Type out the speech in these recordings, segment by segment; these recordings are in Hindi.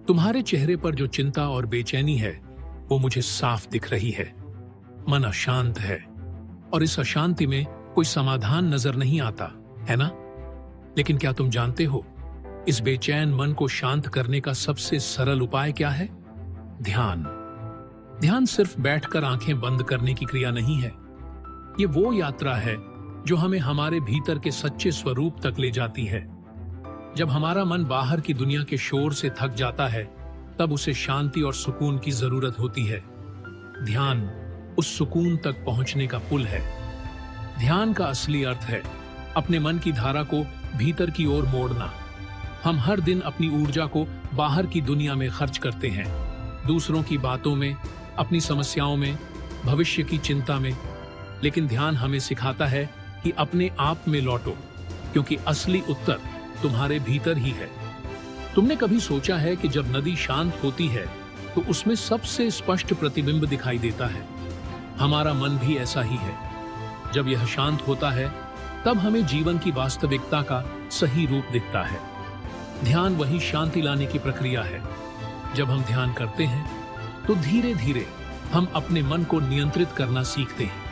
तुम्हारे चेहरे पर जो चिंता और बेचैनी है वो मुझे साफ दिख रही है। मन अशांत है और इस अशांति में कोई समाधान नजर नहीं आता, है ना? लेकिन क्या तुम जानते हो, इस बेचैन मन को शांत करने का सबसे सरल उपाय क्या है? ध्यान। ध्यान सिर्फ बैठकर आंखें बंद करने की क्रिया नहीं है। ये वो यात्रा है जो हमें हमारे भीतर के सच्चे स्वरूप तक ले जाती है। जब हमारा मन बाहर की दुनिया के शोर से थक जाता है, तब उसे शांति और सुकून की जरूरत होती है। ध्यान उस सुकून तक पहुंचने का पुल है। ध्यान का असली अर्थ है अपने मन की धारा को भीतर की ओर मोड़ना। हम हर दिन अपनी ऊर्जा को बाहर की दुनिया में खर्च करते हैं, दूसरों की बातों में, अपनी समस्याओं में, भविष्य की चिंता में। लेकिन ध्यान हमें सिखाता है कि अपने आप में लौटो, क्योंकि असली उत्तर तुम्हारे भीतर ही है। तुमने कभी सोचा है कि जब नदी शांत होती है तो उसमें सबसे स्पष्ट प्रतिबिंब दिखाई देता है? हमारा मन भी ऐसा ही है। जब यह शांत होता है तब हमें जीवन की वास्तविकता का सही रूप दिखता है। ध्यान वही शांति लाने की प्रक्रिया है। जब हम ध्यान करते हैं तो धीरे धीरे हम अपने मन को नियंत्रित करना सीखते हैं।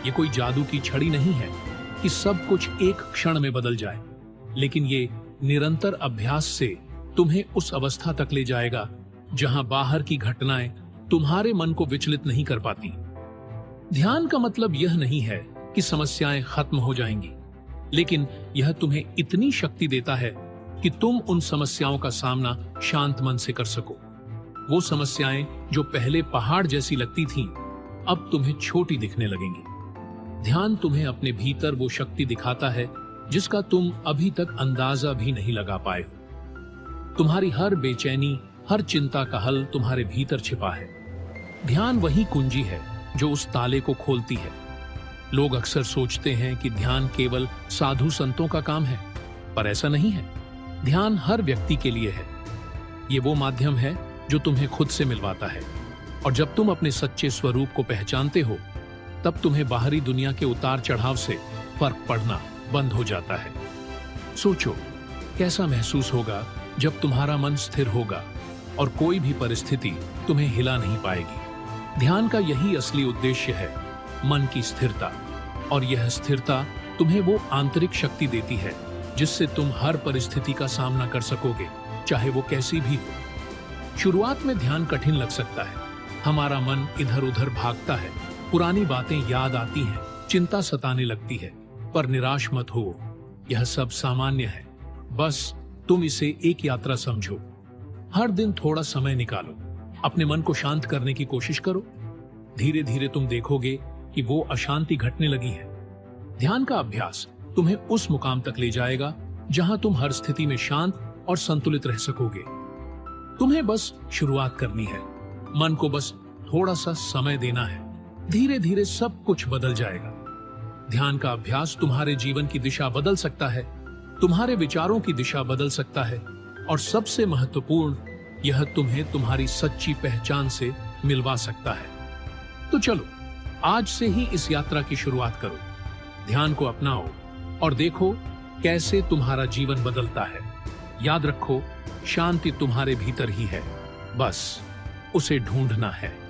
ये कोई जादू की छड़ी नहीं है कि सब कुछ एक क्षण में बदल जाए, लेकिन ये निरंतर अभ्यास से तुम्हें उस अवस्था तक ले जाएगा जहां बाहर की घटनाएं तुम्हारे मन को विचलित नहीं कर पाती। ध्यान का मतलब यह नहीं है कि समस्याएं खत्म हो जाएंगी, लेकिन यह तुम्हें इतनी शक्ति देता है कि तुम उन समस्याओं का सामना शांत मन से कर सको। वो समस्याएं जो पहले पहाड़ जैसी लगती थीं, अब तुम्हें छोटी दिखने लगेंगी। ध्यान तुम्हें अपने भीतर वो शक्ति दिखाता है जिसका तुम अभी तक अंदाजा भी नहीं लगा पाए हो। तुम्हारी हर बेचैनी, हर चिंता का हल तुम्हारे भीतर छिपा है। ध्यान वही कुंजी है जो उस ताले को खोलती है। लोग अक्सर सोचते हैं कि ध्यान केवल साधु संतों का काम है, पर ऐसा नहीं है। ध्यान हर व्यक्ति के लिए है। ये वो माध्यम है जो तुम्हें खुद से मिलवाता है, और जब तुम अपने सच्चे स्वरूप को पहचानते हो तब तुम्हें बाहरी दुनिया के उतार चढ़ाव से फर्क पड़ना बंद हो जाता है। सोचो कैसा महसूस होगा जब तुम्हारा मन स्थिर होगा और कोई भी परिस्थिति तुम्हें हिला नहीं पाएगी। ध्यान का यही असली उद्देश्य है, मन की स्थिरता। और यह स्थिरता तुम्हें वो आंतरिक शक्ति देती है जिससे तुम हर परिस्थिति का सामना कर सकोगे, चाहे वो कैसी भी हो। शुरुआत में ध्यान कठिन लग सकता है। हमारा मन इधर उधर भागता है, पुरानी बातें याद आती हैं, चिंता सताने लगती है। पर निराश मत हो, यह सब सामान्य है। बस तुम इसे एक यात्रा समझो। हर दिन थोड़ा समय निकालो, अपने मन को शांत करने की कोशिश करो। धीरे धीरे तुम देखोगे कि वो अशांति घटने लगी है। ध्यान का अभ्यास तुम्हें उस मुकाम तक ले जाएगा जहां तुम हर स्थिति में शांत और संतुलित रह सकोगे। तुम्हें बस शुरुआत करनी है, मन को बस थोड़ा सा समय देना है। धीरे धीरे सब कुछ बदल जाएगा। ध्यान का अभ्यास तुम्हारे जीवन की दिशा बदल सकता है, तुम्हारे विचारों की दिशा बदल सकता है, और सबसे महत्वपूर्ण, यह तुम्हें तुम्हारी सच्ची पहचान से मिलवा सकता है। तो चलो आज से ही इस यात्रा की शुरुआत करो। ध्यान को अपनाओ और देखो कैसे तुम्हारा जीवन बदलता है। याद रखो, शांति तुम्हारे भीतर ही है, बस उसे ढूंढना है।